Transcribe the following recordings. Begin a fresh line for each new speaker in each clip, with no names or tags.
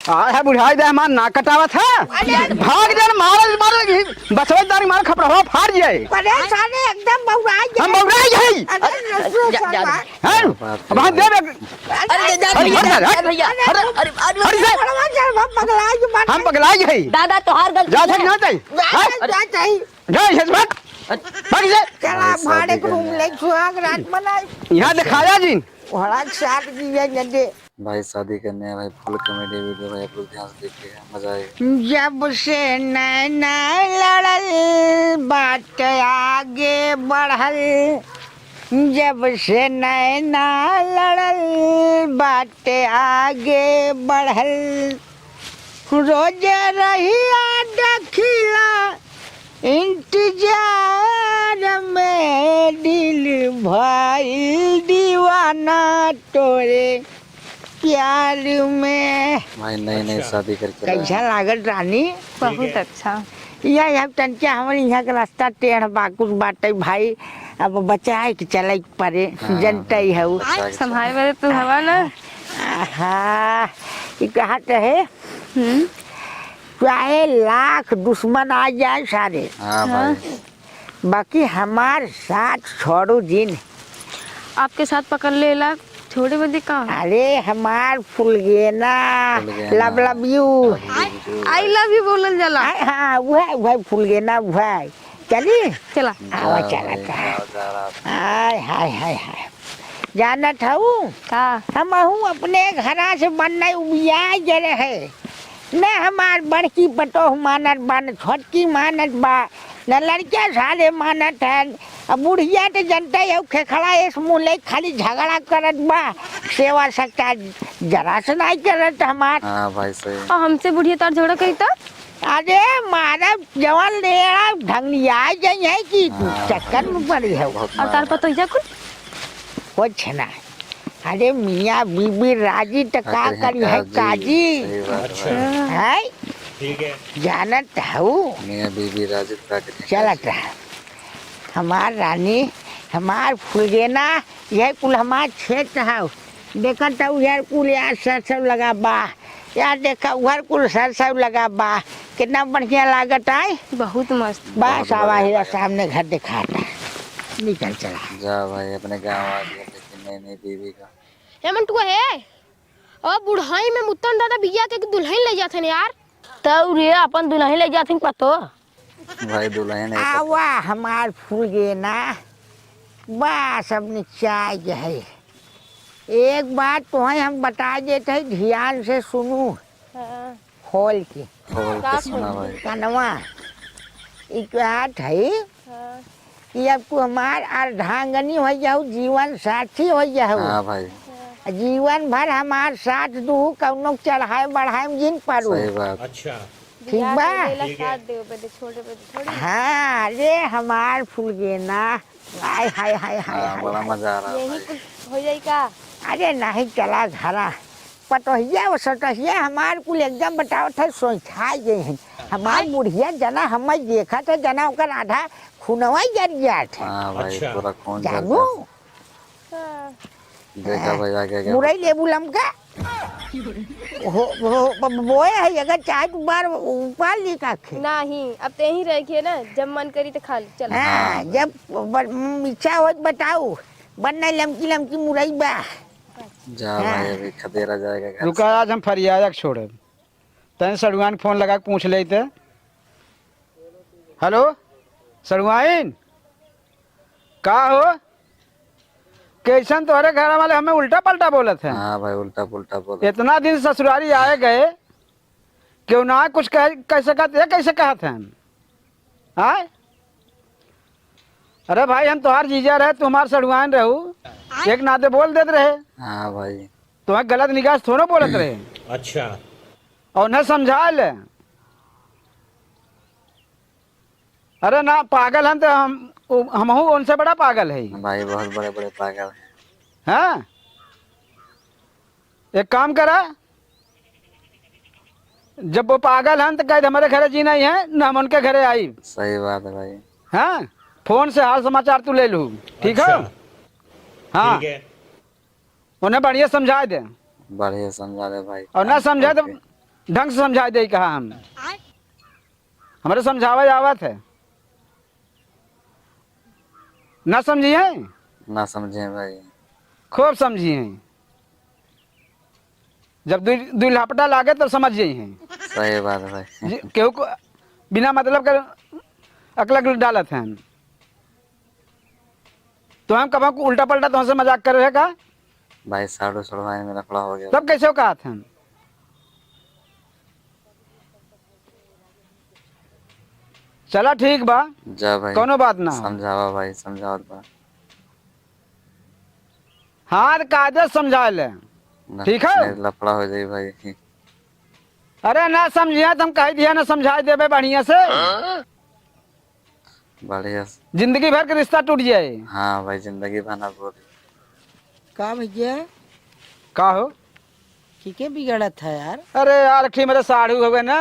है बुढ़ाई दे हमार ना कटावत है भाग जान मारे बचवेदारी मार खपड़ा फाड़ जाए
परेशानी एकदम बौराई
हम बौराई जाई हैं अब हम दे हम पगलाई जाई
दादा तोहार गलती
जा सक ना जाई जा हिस्मत भाग जा
चला भाड़े के रूम ले सुहाग रात मनाई
यहां दिखाया जी
घोड़ा साथ जी जंदे
भाई शादी करने हैं भाई फुल कॉमेडी वीडियो भाई आप लोग ध्यान से देखिएगा मजा आएगा।
जब से नैना लड़ल बात आगे बढ़ल जब से नैना लड़ल बात आगे बढ़ल रोज रहिया देखिला इंतजार में दिल भाई दीवाना तोरे प्यार में।
भाई नई नई शादी करके
कैसा लागत रानी?
बहुत अच्छा।
यह अब तनके हमारे यहाँ का रास्ता टेढ़ बाकुस बाटे भाई अब बचाए के चले परे जनता ही है वो
संभाल मेरे तू हवा ना।
हाँ ये कहा है चाहे लाख दुश्मन आ जाए सारे
हाँ भाई
बाकी हमार साथ छोड़ो जिन
आपके साथ पकड़ ले ला छोड़े बदी का।
अरे हमार फुलगेना love love you
I love you बोलल जाला।
हाँ वह फुलगेना वह चली
चला
आवा चला हाय हाय हाय हाय जाना था
का
हम अपने घरा से बनने उबिया जरे है न हमार बड़की पटोह मानत बा न छोटकी मानत बा न लड़किया साले मानत है अब बुढ़िया तो जनता है खेखड़ा इस मुँह खाली झगड़ा करत बा सेवा सकता जरा से नहीं करत हमार।
हाँ भाई सही
और हमसे बुढ़िया तार झगड़ा करी तो
अरे मारा जवान लेड़ा ढंगलिया जाई है कि चक्कर में पड़ी है
और तार पतो जा
कुछ ना। अरे मियाँ बीबी राजी तो का करी है काजी है जानत हूँ
मियाँ बीबी राजी का
चलत रहा हमार रानी हमार फुलगेना यह कुल हमार क्षेत्र है देखा तो यार कुल यार सरसव लगा बा यार देखा उधर कुल सरसव लगा बा कितना बढ़िया लागत है
बहुत मस्त
बस आवा हीरा सामने घर दिखाता निकल चला
जा भाई अपने गाँव आ गया लेकिन नई नई बीवी का
हेमंत है और बुढ़ाई में मुत्तन दादा बिया के दुल्हन ले जाते हैं यार
तो रे अपन दुल्हन ले जाथिन पतो
भाई दुल्हन है
आवा हमार फुलगेना बस अब निचाय है एक बात तो है हम बता देते हैं ध्यान से सुनू खोल के
खोल के सुना भाई
कनवा एक बात है कि अब तू हमार अर्धांगनी हो जाओ जीवन साथी हो जाओ
हाँ भाई
जीवन भर हमार साथ दू कौनो चढ़ाए बढ़ाए जिन पारू
सही बात
अच्छा
ठीक बा
साथ दे बदे छोड़े बदे थोड़ी
हाँ अरे हमार फुलगेना हाय हाय हाय हाय
हाँ बड़ा मजा आ रहा है भाई
हो जाई का।
अरे नहीं चला घरा पटोहिया वो सटहिया हमार कुल एकदम बताओ था सोचा गए हैं हमार बुढ़िया जना हम देखा था जना ओकर आधा खुनवा जर जात है
हाँ भाई पूरा खून जल
जानू
गया। देखा भाई आगे क्या
मुरई लेबू लमका हो बोए है अगर चाहे तो बार उपाल ली का खे
नहीं अब ते ही रखिए ना जब मन करी तो खा ली चल।
हाँ जब इच्छा हो बताओ बनना लमकी लमकी मुरई बा
जा भाई अभी खदेरा जाएगा घर
रुका आज हम फरियाद छोड़े तन सड़ुआन फोन लगा के पूछ लेते हेलो सड़ुआइन का हो कैसन तोहरे घर वाले हमें उल्टा पलटा बोलत हैं।
हाँ भाई उल्टा पुल्टा बोला
इतना दिन ससुरारी आए गए क्यों ना कुछ कह सकते कैसे कहते हैं आए अरे भाई हम तुम्हार जीजा रहे तुम्हार सड़ुआन रहू एक नाते बोल देते रहे
हाँ भाई
तुम्हें गलत निगाह थोड़ा बोलत रहे
अच्छा
और न समझा ले अरे ना पागल हम तो हम उनसे बड़ा पागल है
भाई बहुत बड़े बड़े पागल हैं
हाँ एक काम करा जब वो पागल हैं तो कह हमारे घरे जीना ही है न हम उनके घरे आई
सही बात है भाई
हाँ फोन से हाल समाचार तू ले लू ठीक है हाँ
ठीक है
उन्हें बढ़िया समझा दे
बढ़िया समझा दे भाई
और ना समझा तो ढंग से समझा दे कहा हम हमारे समझावा आवत है ना समझिए
ना समझे भाई।
खूब समझिए जब दुई लापटा लागे तो समझ जाइए
सही बात है भाई।
केहू को बिना मतलब कर अकलक डालत हैं तो हम कब को उल्टा पलटा तो हमसे मजाक कर रहे का
भाई साड़ू सड़वाई में लफड़ा हो गया।
तब कैसे कहा था चला ठीक बा
जा भाई
कोनो बात ना हो।
समझावा भाई समझावत बा।
हाँ कायदे समझा ले
ना-
ठीक है।
नहीं लफड़ा हो जाए भाई।
अरे ना समझिया तुम कह दिया ना समझा देवे बढ़िया से
बढ़िया।
जिंदगी भर के रिश्ता टूट जाए।
हाँ भाई जिंदगी बना बोल।
का भैया
का हो
के बिगड़ा था यार।
अरे यार अखी मेरे साड़ू हो गए ना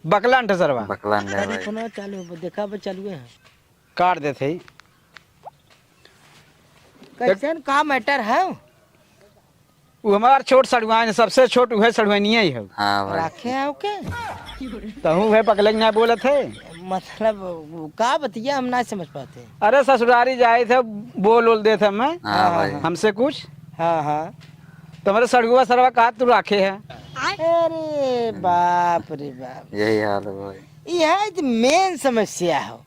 बकला सरवा
बकला नहीं भाई।
फोन चालू देखा चालू है
काट देते ही
कैसन का मैटर है।
वो हमार छोट सड़ुआन सबसे छोट वह सड़ुआनिया ही है
हाँ भाई
राखे आओ के
तहू वह पकले ना बोले थे
मतलब का बतिया हम ना समझ पाते।
अरे ससुरारी जाए थे बोल दे थे हमें
हाँ भाई।
हमसे कुछ
हाँ हाँ
तुम्हारे सड़ुआ सरवा कहा तू राखे है
अरे बाप रे बाप
यही हाल है भाई।
यह तो मेन समस्या हो।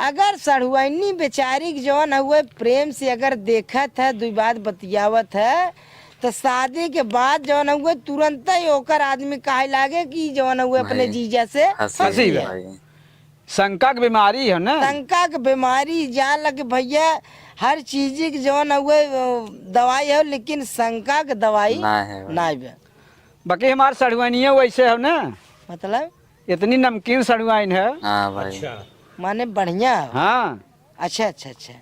अगर सड़ुआनी बेचारी के जौन हुए प्रेम से अगर देखत है दुई बात बतियावत है तो शादी के बाद जौन हुए तुरंत ही ओकर आदमी काहे लागे कि जौन हुए अपने
भाई,
जीजा से
हंसी
हंसी
है
है।
भाई।
शंका की बीमारी है ना
शंका के बीमारी जान लगे भैया हर चीज की जौन हुए दवाई है लेकिन शंका के दवाई
ना है भाई।
ना है।
बाकी हमारे सड़ुआनिया वैसे है ना
मतलब
इतनी नमकीन सड़ुआइन है
हाँ भाई।
माने बढ़िया हो।
हाँ
अच्छा अच्छा अच्छा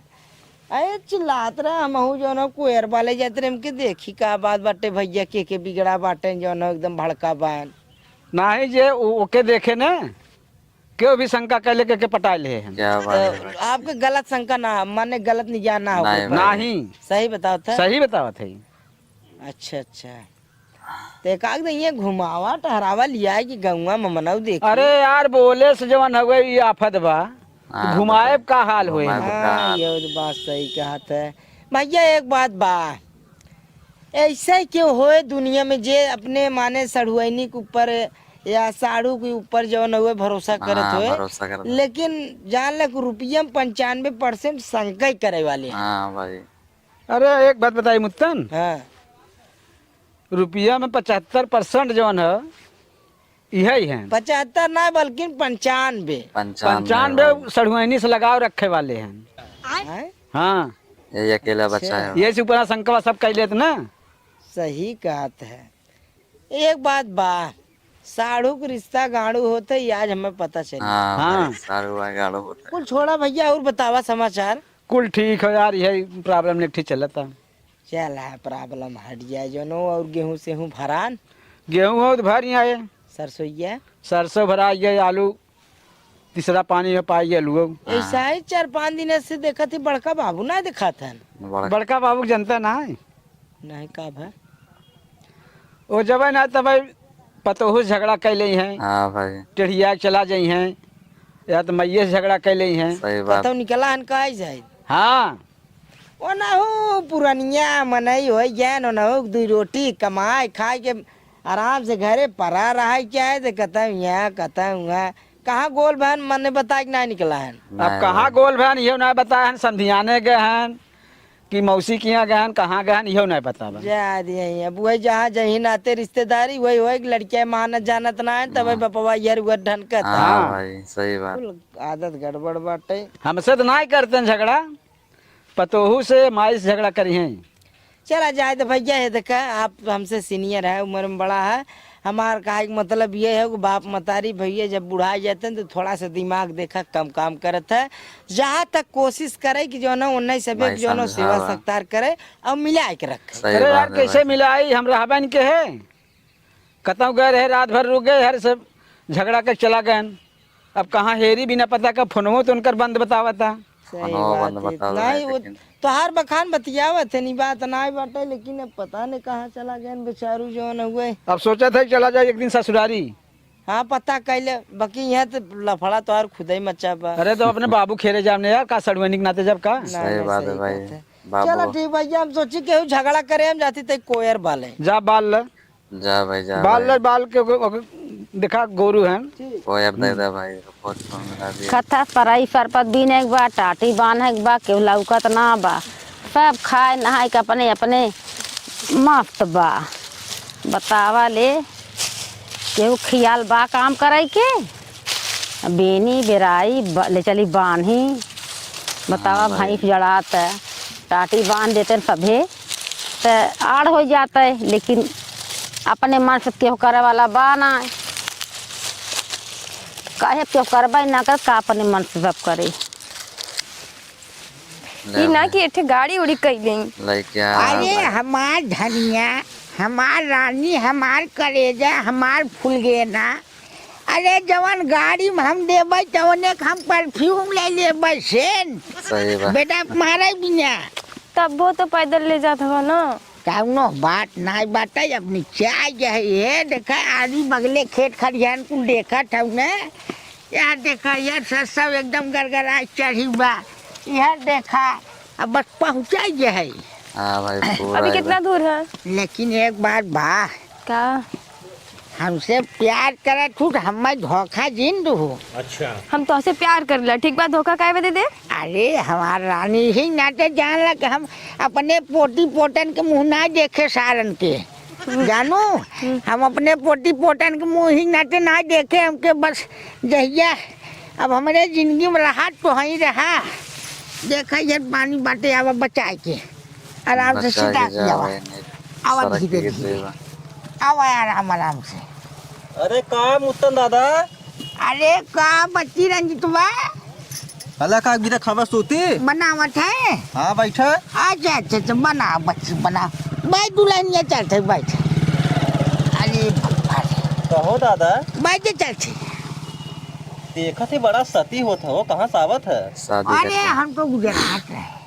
अरे चिल्लात रहे हम जो ना कोयर वाले जाते रहे हमके देखी का बात बाटे भैया के बिगड़ा बाटे जो ना एकदम भड़का बान
ना ही जे ओके देखे ना क्यों भी शंका कर ले के पटा ले हैं
क्या बात है भाई।
आपके गलत शंका ना माने गलत निजान ना हो
नहीं भाई।
ना ही
सही बताओ था।
सही बतावा थे
अच्छा अच्छा तो एक आग ये घुमावा टहरावा लिया है कि गंगा ममनऊ देख
अरे यार बोले से जवन हुए ये आफत बा
हाँ,
घुमाए का हाल हुए
घुमाए
हाँ ये तो बात सही कहा था भैया। एक बात बा ऐसा क्यों होए दुनिया में जे अपने माने सड़ुआनी के ऊपर या साड़ू के ऊपर जौन हुए भरोसा करत
हाँ,
हुए
भरोसा कर।
लेकिन जान लग रुपया 95% शंका ही करे वाले हैं।
हाँ भाई।
अरे एक बात बताई मुत्तन
हाँ
रुपया में 75% जवन है यही है
75 ना बल्कि 95।
95 सड़ुआनी से लगाव रखे वाले हैं
हैं?
हाँ
यही अकेला बच्चा है।
ये से ऊपर शंकवा सब कह लेते ना
सही कहत है। एक बात बा साड़ू के रिश्ता गाड़ू होते ही आज हमें पता चला।
हाँ
हाँ।
भाई, सारू भाई गाड़ो होता है।
कुल छोड़ा भैया और बतावा समाचार।
कुल ठीक है यार यही प्रॉब्लम नहीं ठीक चलता
चला प्रॉब्लम हट जाए जो नो और गेहूं से हूँ भरान
गेहूँ हो तो भर आए
सरसोईया
सरसों भरा गए आलू तीसरा पानी में पाई आलू
ऐसा ही 4-5 दिन से देखा थी बड़का बाबू ना देखा था
बड़ा
बड़का बाबू जनता ना है
नहीं कब है
वो जब ना तब पतोहू से झगड़ा कैले हैं
हाँ भाई।
टेढ़िया के चला जाइ हैं या तो मैये से झगड़ा कैले हैं
सही बात।
पता निकला हन का जाए
हाँ
वो ना हो पुरानिया मनई हो ज्ञान ना हो 2 रोटी कमाए खाए के आराम से घरे परा रहा है क्या है तो कहता यहाँ कहता हुआ कहाँ गोल बहन मन ने बताया कि ना निकला है।
अब कहाँ गोल बहन यो ना बताए हैं संधियाने गए हैं कि मौसी के यहाँ गए हैं कहाँ गए हैं यो नहीं बता
जा दिए अब वही जहाँ जही नाते रिश्तेदारी वही हो लड़किया मानत जानत ना है तब बपवा यार वो ढन का
हाँ भाई सही बात।
आदत गड़बड़ बाटे।
हमसे तो नहीं करते हैं झगड़ा पतोहू से माई से झगड़ा करी हैं
चला जाए तो भैया है देखा आप हमसे सीनियर है उम्र में बड़ा है हमार कहा कि मतलब ये है कि बाप मतारी भैया जब बुढ़ा जाते हैं तो थोड़ा सा दिमाग देखा कम काम करता है जहाँ तक कोशिश करे कि जो ना उन्हें सब
भाई
जो ना सेवा
समझावा।
सत्कार करे और मिला के रखे।
सही
अरे यार
बात है
कैसे
भाई।
मिलाई हम रहबन के है कतौ गए रहे रात भर रुक गए हर सब झगड़ा के चला गए अब कहाँ हेरी बिना पता का फोनवो तो उनकर बंद बतावा था
सही
हाँ,
बात
बंद
है।
बता दो
नहीं वो
लेकिन-
तो हर बखान बतियावत है नहीं बात ना बाटे लेकिन अब पता नहीं कहाँ चला गया बेचारू जो न हुए।
अब सोचा था कि चला जाए एक दिन ससुरारी
हाँ पता कैले बाकी यहाँ तो लफड़ा तो यार खुद ही मचा बा।
अरे तो अपने बाबू खेरे जामने यार का सड़वनिक नाते जब का
सही बात है भाई
चलो
बाबू
ठीक भैया हम सोची केहू झगड़ा करे हम जाती तो कोयर बाले।
जा बाल ल
जा भाई जा
बाल
भाई
ल बाल के देखा गोरू हैं
कोई अब दे दे भाई बहुत फोन मिला दिया
खता पराई सरपत बीने के बा टाटी बांधे के बा केहू लौकत ना बा सब खाए नहाए के अपने अपने मस्त बा बतावा ले केहू खियाल बा काम करे के बेनी बेराई ले चली बांधी बतावा भैंस जड़ात है टाटी बांध देते सभे तो आड़ हो जाता है लेकिन अपने मन से केहू करे वाला बा ना काहे केहू करबे ना कर का अपने मन से सब करे
ये ना कि एठे गाड़ी उड़ी कैले
लड़किया
अरे हमार धनिया हमार रानी हमार कलेजा हमार फूल गे ना। अरे जवन गाड़ी में हम देबै तवने हम परफ्यूम ले लेबै सेन
सही बात
बेटा मारे बिना
तब वो तो पैदल ले जाता हो ना।
कौनो बात नहीं बाटे अब नीचे आ जाए ये देखा आदमी बगले खेत खलिहान कुल देखा था ने यार देखा यार सब एकदम गरगरा चढ़ी बा यार देखा अब बस पहुँचा जाए।
हाँ भाई पूरा
अभी कितना दूर है?
लेकिन एक बात बा
का
हमसे प्यार करत हूँ हमें धोखा जिन दू।
हम तो से प्यार कर ला ठीक बात धोखा काहे दे दे।
अरे हमार रानी ही नाते जान लग हम अपने पोती पोटन के मुँह ना देखे सारन के जानू हम अपने पोती पोटन के मुँह ही नाते ना देखे हमके बस जहिया अब हमारे जिंदगी में रहा तो ही रहा देखा ये पानी बाटे आवा बचा के आराम से
बचा
सीधा
के जा
जावा
भाई नहीं
आवा
सड़क
धीरे
के
धीरे
देवा
आवा आराम से।
अरे का मुत्तन दादा
अरे का बच्ची रंजितवा
अल्लाह का गिरा खबर सोती
बनावट है।
हाँ बैठा
अच्छा अच्छा अच्छा बना बच्ची बना बैठ दुल्हनिया चलते बैठ। अरे
कहो दादा
बैठे चलते
देखा थे बड़ा सती होता हो कहाँ से आवत है
शादी
अरे
करते
हम तो गुजरात रहे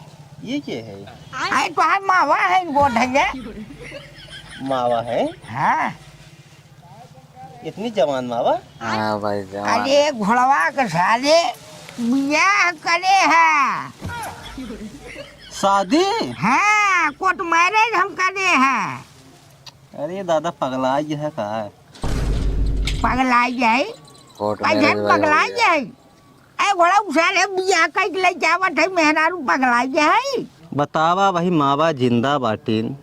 ये क्या है
अरे तो हर मावा है गोद है
मावा है
हाँ
इतनी जवान मावा
हाँ भाई जवान
अरे घोड़वा के साले बियाह करे है।
शादी
हाँ कोर्ट मैरिज हम करे हैं
अरे दादा पगला ये है का
पगला जाए
कोर्ट
कैसे
में
पगला जाए अरे घोड़ा उसाले बियाह कर ले जावत है मेहरारू पगला जाए।
बतावा वही मावा जिंदा बाटिन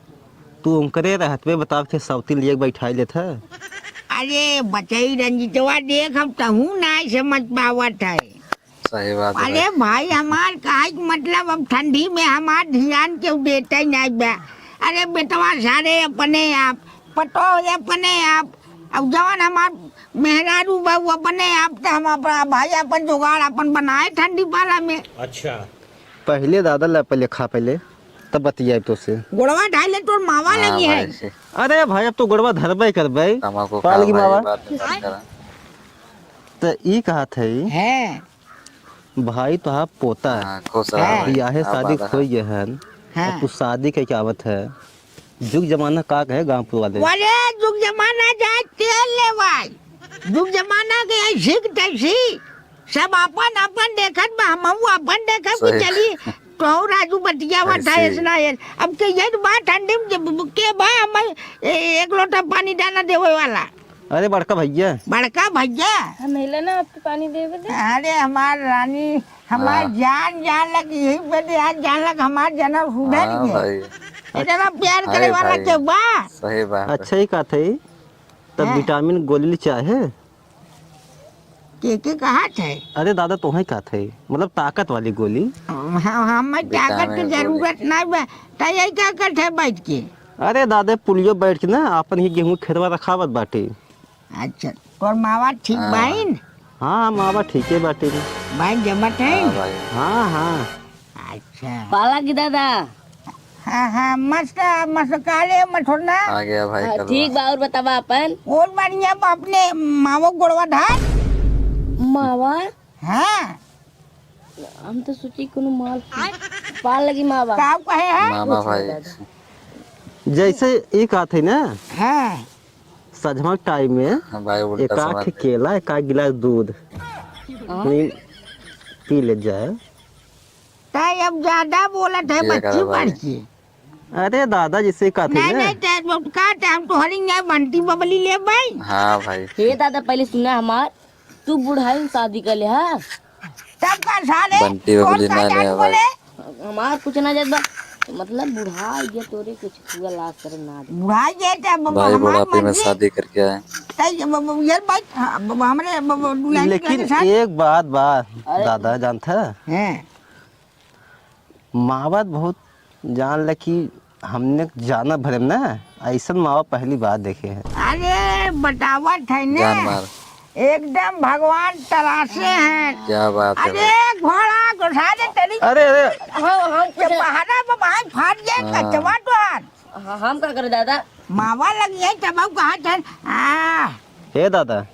तू उनकरे रहत में बताव के सौती लिए बैठाई लेत है।
अरे बचई रंजितवा देख हम तहू नहीं समझ पावत है।
सही बात है
अरे भाई हमार काहे के मतलब अब ठंडी में हमार ध्यान क्यों देते ही नहीं बा। अरे बेटवा सारे अपने आप पटो अपने आप अब जवान हमार मेहरारू बाबू अपने आप तो हम अपना भाई अपन जुगाड़ अपन बनाए ठंडी पाला में।
पहले दादा ला पहले खा पहले तब बतिया तो से
गोड़वा ढाले तो मावा
हाँ
लगी है।
भाई
अरे भाई अब तो गड़वा धरबे करबे
तम्बाकू
पाल
खा
की
भाई
मावा
बाद में बात करा
तो ई कहा थे
हैं
भाई तो आप पोता है
हाँ खुश रहा
हाँ।
भाई
बियाहे शादी
आबाद
खोई गए हैं
हाँ।
अब तू शादी के क्या आवत है जुग जमाना का कहे गांव वाले
वाले जुग जमाना जाए तेल ले भाई जुग जमाना के ऐसी तैसी सब अपन अपन देखत बा हम अपन देखत कि
सही।
चली तो राजू बटिया बता
ऐसे।
इसना है अब के ये बात ठंडी में के बा हम एक लोटा पानी डाला देवे वाला
अरे बड़का भैया
बड़का भैया
हम हेला ना आपको पानी देवे दे।
अरे हमार रानी हमार
हाँ।
जान लग यही पे आज जान लग हमार जन्म सुधर
हाँ
गया
भाई
इतना प्यार करे
अरे
वाला
भाई।
के बा।
सही बात है
अच्छा ही कहा थे तब
हाँ।
विटामिन गोली चाहे
के कहा थे
अरे दादा तो ही कहा थे मतलब ताकत वाली गोली
हमें ताकत की जरूरत नहीं बा तय क्या करते बैठ के।
अरे दादा पुलियो बैठ के ना अपन ही गेहूं खेतवा रखावत बाटे
अच्छा तोर मावा ठीक
हाँ।
बाइन
हाँ मावा ठीक है बाटे
बाइन जमत है।
हाँ भाई
हाँ हाँ
अच्छा
पाला की दादा
हाँ हाँ मस्त मस्त काले मठोरना
आ गया भाई कल
ठीक बा और बतावा अपन
और बढ़िया बा अपने मावो गोड़वा ढाल।
मावा
हाँ
हम तो सोची कोनो माल पाल लगी मावा
का कहे है।
मामा भाई
जैसे एक कहा थे ना
हाँ
सजमा टाइम में
हाँ भाई उल्टा
एक
समझ
आख
गए।
केला एक आख गिलास दूध नहीं पी ले जाए।
तय अब ज्यादा बोलत है
ये
बच्ची
करा भाई।
बड़की।
अरे दादा जिससे कहा थे
नहीं
ना
नहीं तय का टाइम तो हरी नहीं बंटी बबली ले भाई।
हाँ भाई
हे दादा पहले सुना हमार, तू बुढ़ाई में शादी कर ले। हाँ
तब का साले
बंटी
कौन
बबली
का
ना ले
जान
भाई।
बोले
हमार कुछ ना जात बा, मतलब बुढ़ाई ये तोरे कुछ हुआ लाश करे ना दे।
भाई ये तब
भाई
हमार
बुढ़ापे में
मर्जी
शादी करके आए।
तय यार भाई हमरे दुल्हन
लेकिन
के साथ
एक बात दादा जानता
हैं।
माँ बाप बहुत जान ले कि हमने जाना भरे ना ऐसा माँ बाप पहली बार देखे हैं।
अरे बतावत है ने
जान मार
एकदम भगवान तरासे हैं।
क्या बात है
अरे
भाई।
घोड़ा घुसा दे तेरी
अरे अरे
के पहाड़ा में बाहर फाट गया
हाँ।
कचवा तो हाथ
हम क्या करे दादा?
मावा लगी है तब कहा चल
हे दादा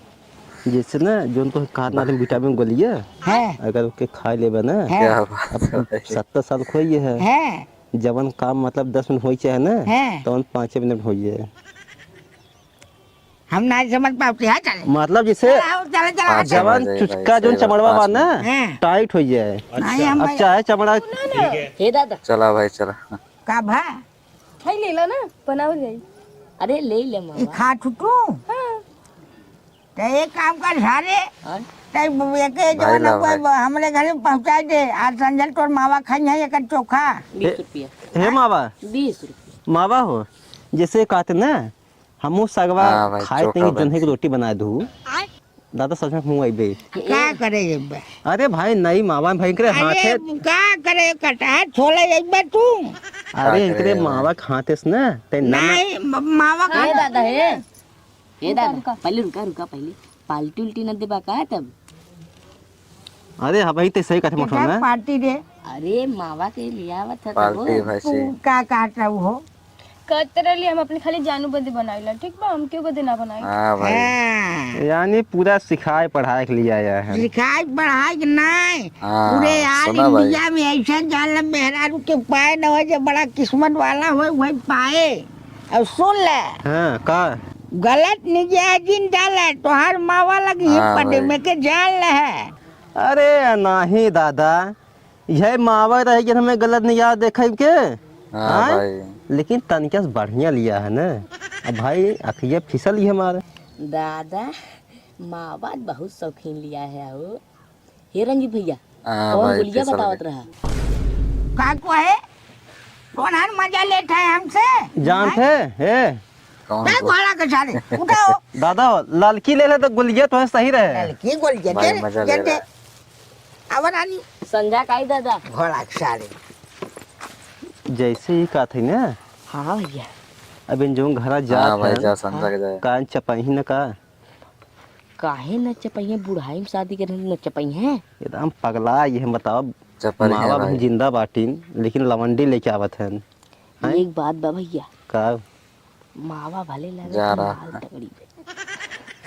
जैसे ना जो तो कहा ना विटामिन गोलिए
है
अगर उसके खा लेबे ना
क्या बात है भाई।
70 साल खोइए है
है
जवन काम मतलब 10 मिनट हो चाहे ना
है।
तो 5 मिनट होइए
हम नहीं समझ पाते हैं चल
मतलब जैसे
चल चल
हाँ,
जवन
समझ आई
चुचका
भाई,
जो
सही
चमड़वा
बात,
बा ना
हैं।
टाइट हो जाए।
नहीं हम
अब चाहे चमड़ा
हे दादा
चला भाई चला।
का भा
खाई ले ला ना बनावल जाई।
अरे ले ले
ये
मामा।
खा छुटू तो एक काम कर सारे
हाँ?
तय के जो
भाई
ना
ला
कोई
भाई।
हमरे घर में पहुंचा दे आज संजल तोर मावा खाई है एक चोखा
20 रुपया।
हे मावा
20 रुपया।
मावा हो जैसे कहते ना हमू सगवा
हाँ भाई,
खाए
चोखा
तेंगे
बन।
जन्हे की रोटी बना दू दादा सच में मुँह आइबे।
क्या करे बे
अरे भाई नहीं मावा में भयंकर हाथ
अरे
है।
क्या करे कटा छोले एक बार तू
अरे इनके मावा खाते ना ते ना
नहीं मावा खा
हे दादा हे दादा पहले रुका पहले पाल्टी उल्टी न देबा का तब।
अरे हाँ भाई ते सही कहते मठो ना
पार्टी दे
अरे मावा के लिया हुआ था तब
पार्टी भाई
तू
सी।
क्या काट रहा हो
कहते रही हम अपने खाली जानू बंदी बनाइला ठीक बा, हम क्यों बंदी ना बनाई।
हाँ भाई
हाँ,
यानी पूरा सिखाए पढ़ाए के लिए आया है।
सिखाई पढ़ाई के नहीं
हाँ,
पूरे यार
सुना भाई।
इंडिया में ऐसा जान मेहरारू के पाए न हो जो बड़ा किस्मत वाला हो वही पाए। अब सुन ले
हाँ का
गलत निजाजिन डाले तो हर मावा लगी
हाँ
पड़े
भाई।
में के जान ले है।
अरे नहीं दादा यह मावा रह गया हमें गलत नहीं याद देखा के
हाँ
हाँ?
भाई
लेकिन तनिका से बढ़िया लिया है ना। अब भाई अखिया फिसल ही हमारे
दादा मावा बहुत शौकीन लिया है वो। हे रंजीत भैया
हाँ
कौन
भाई,
बोलिया
फिसल
बतावत
गए।
रहा।
का को है कौन हर मजा लेता है हमसे
जानते है
कौन
मैं
को?
घोड़ा के साले उठाओ
दादा लड़की ले ले तो गुलिया तो है सही रहे।
की गोल
भाई, मजा ले
जटे
रहा
अब रानी
संजा का ही दादा।
घोड़ा के साले
जैसे ही कहा थी ना
हाँ भैया
अब इन जो घर जा
हाँ भाई जा समझा के जाए।
कान चपाही न का
काहे न चपैया बुढ़ाई में शादी करने न चपई है।
एकदम पगला ये हम बताओ
चपल है
मावा
भाई।
भी जिंदा बाटीन लेकिन लवंडी लेके आवत है। हैं?
एक बात बा भैया
का
मावा भले लगे
जा
तो
रहा
माल तगड़ी बे।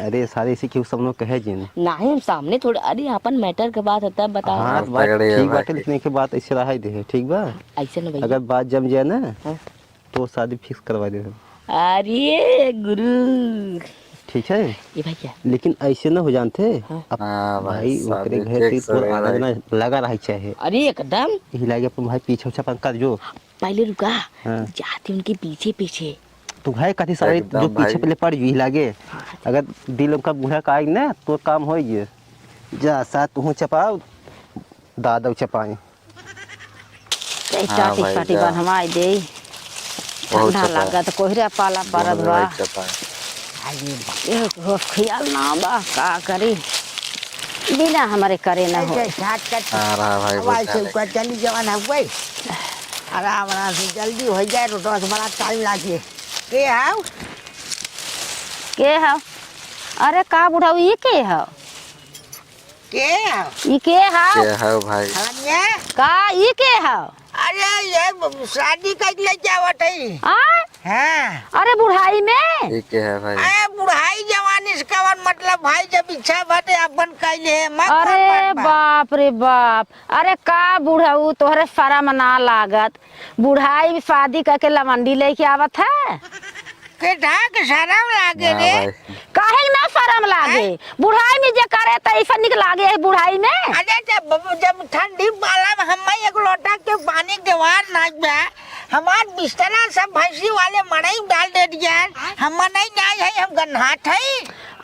अरे सारे इसी क्यों सब लोग कहे जिन
नहीं हम सामने थोड़े अरे अपन मैटर के बात होता है बताओ।
हाँ बात
तगड़ी है
ठीक
भाई।
बाटे लेकिन एक बात ऐसे रहा दे ठीक बा
ऐसे न भैया।
अगर बात जम जाए ना
हाँ।
तो शादी फिक्स करवा दे
अरे गुरु
ठीक है।
ये भैया
लेकिन ऐसे ना हो जानते
हाँ।
अब
हाँ
भाई
भाई
ओकरे
शादी
घर
फिक्स
से
हो
तो
गया
आना
भाई।
जाना लगा रहा चाहे
अरे एकदम
हिला के अपन भाई पीछे उछा पंखा जो
पहले रुका
हाँ।
जाती उनके पीछे पीछे।
तो भाई कथी सारे
एकदम
जो पीछे
भाई।
पहले पड़ ही लागे अगर दिल उनका बूढ़ा का आएगी ना तो काम हो गए जा साथ तू चपाओ दादा चपाए
चाटी
भाई,
चाटी
जा।
बनवाई दे
बहुत
ठंडा
चपाए।
लागत कोहरा पाला परत
दोनों
बा
भाई चपाए।
एगो ख्याल ना बा का करी बिना हमारे करे न हो।
ऐसे शॉर्टकट
हाँ रहा भाई
हवाई
बहुत
से
सारे।
ऊपर चली जवान है कोई आराम आराम से जल्दी हो जाए तो दस बड़ा टाइम लागे के आओ
के है अरे का बुढ़ाऊ ये के है
के आओ
ये के है
क्या है भाई।
हनिया
का ये के है
अरे ये शादी कर ले जावत है
आ
हाँ
अरे बुढ़ाई में
ठीक है भाई।
अरे बुढ़ाई जवानी से कवन मतलब भाई जब इच्छा बाटे अपन कैले है मत
अरे बाप रे बाप अरे का बुढ़ाऊ तोहरे शर्म ना लागत बुढ़ाई में शादी करके लवंडी लेके आवत है
के ढाक शर्म लागे
हाँ
रे।
भाई
काहे ना शर्म लागे बुढ़ाई में जे करे त ऐसा निक लागे है बुढ़ाई में।
अरे जब ठंडी पाला में हम एक लोटा के पानी देवार नाच बा हमार बिस्तरा सब भैंसी वाले मड़ई डाल दे दिया हम नहीं जाए है हम गन्हाट है।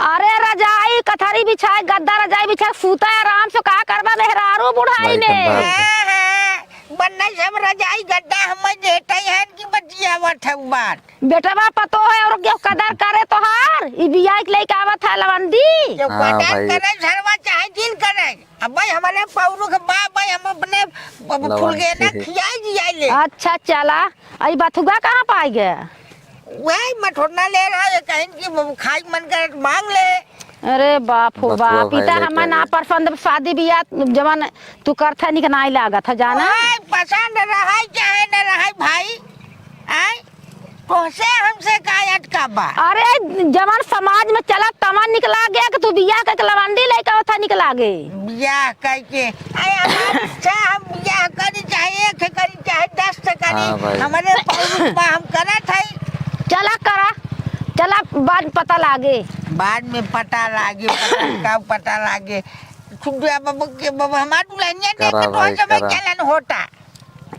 अरे रजाई कथारी बिछाए गद्दा रजाई बिछाए सूता आराम से का करबा मेहरारू बुढ़ाई
भाई के
में।
बाप।
बनना सब रजाई गद्दा हम देते हैं कि बचिया आवत है बात।
बेटवा पतो है और क्यों कदर करे तोहार ई बियाह के लेके आवत है लवंडी।
जो
हाँ
कदर
भाई।
करे सरवा चाहे दिन करे अब भाई हमारे पौरू के बाप भाई हम अपने फूल के ना खियाई दिया ले।
अच्छा चला आई बथुगा कहाँ पाई गए।
वही मठोना ले रहा है कहीं की खाई मन करे तो मांग ले।
अरे बाप हो
बथुआ
बाप
भाई
इता
लेके
हमें ना
आई।
पसंद शादी बियाह जवन तू करथा निक नाई लागत है जाना।
ओए, पसंद रहा चाहे न रहा भाई आय तोसे हमसे का अटका बा।
अरे जवन समाज में चला तमन निकला गया कि तू बियाह के लवंडी लेके था निकला गे।
बियाह करके आय हमार इच्छा हम बियाह करी चाहे एक करी चाहे 10
हाँ
करी
भाई।
हमारे पौरू बा हम करत है।
चला करा चला बाद पता लागे।
बाद में पता लागे पता लागे खुदिया बाबू के बाबू हमार दुल्हनिया देख
करा
के तो
भाई,
समय
करा।
चलन होता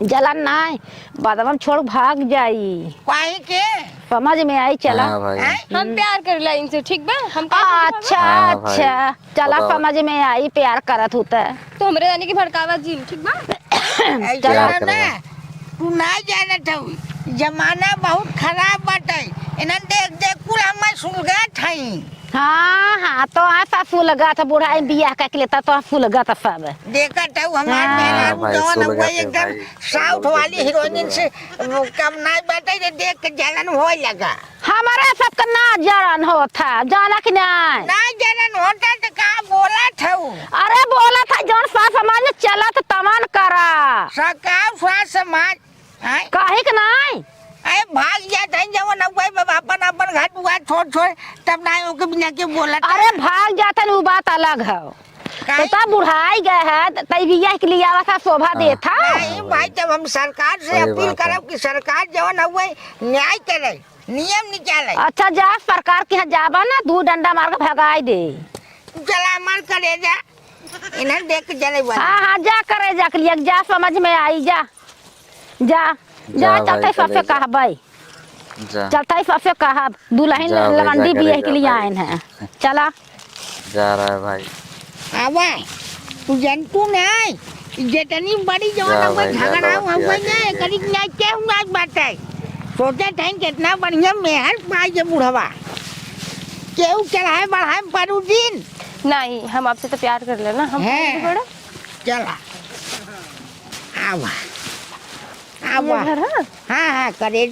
जलन नहीं बादम छोड़ भाग जाई
काहे के
समझ में आई चला।
हाँ भाई
आय?
हम प्यार कर ला इनसे ठीक बा हम
अच्छा
हाँ भाई,
अच्छा चला
बताओ।
समझ में आई प्यार करत होता है।
तो हमरे जाने की भड़कावा जी ठीक बा।
ऐसा
प्यार
ना
करेगा।
तू ना जानत हऊ जमाना बहुत खराब बाटे इनन देख देख कुल हम सुलगा थई।
हाँ तो ऐसा फूलगा था बुढ़ाई बियाह का लेता तो फूलगा था सब।
देखत हऊ हमार
हाँ
मेहरारू
भाई,
जवन
सुलगा
हुआ
थे
एकदम
भाई,
साउथ
लोग
वाली
देखते
हीरोइन से
हैं।
कम ना बाटे जे देख के जलन हो लगा।
हमारा सबका ना जरन होता जाना कि नहीं।
ना जलन होता तो का बोलत हऊ
अरे बोला था जौन सा समाज में चला तो तमन करा
सकाव स्वास्थ्य समाज आय
काहे के नहीं।
अरे भाग जात है जवन हुआ बाबा अपन अपन घर दुआर छोड़ छोड़ तब ना ओके बिना के बोलत।
अरे भाग जाता वो बात अलग है। तो
काहे?
तब बुढ़ाई गए है तब बियाह के लिए आवा था शोभा देता।
नहीं भाई जब हम सरकार से
सही
अपील
बात है।
करब कि सरकार जवन हुए न्याय करे नियम निकाले।
अच्छा जा सरकार के यहाँ जाबा ना 2 डंडा मार के भगाई दे।
चला मर करे जा इन्हें देख के जले वाला।
हाँ हाँ जा करे जा के लिए जा समझ में आई जा जा जा
जा भाई,
चलते सबसे
चले जा।
कहा भाई
जा
चलते सबसे कहा दुल्हन
जा भाई,
लवंडी
जा
बियाह
करे
के
जा
लिए
भाई।
आए हैं चला।
जा रहा है भाई
आवा तू जनतू नहीं जितनी बड़ी जवन
जा
हुए
भाई, जा
झगड़ा
लौट
हुए
के
ना
आके
करी न्याय के हुआ बात है सोचे थे कितना बढ़िया मेहर पाई जे बुढ़वा केहू चढ़ाए बढ़ाए परू दिन।
नहीं हम आपसे तो प्यार कर लेना हम
हैं।
बड़ा
चला आवा आवा
घर है।
हाँ हाँ करे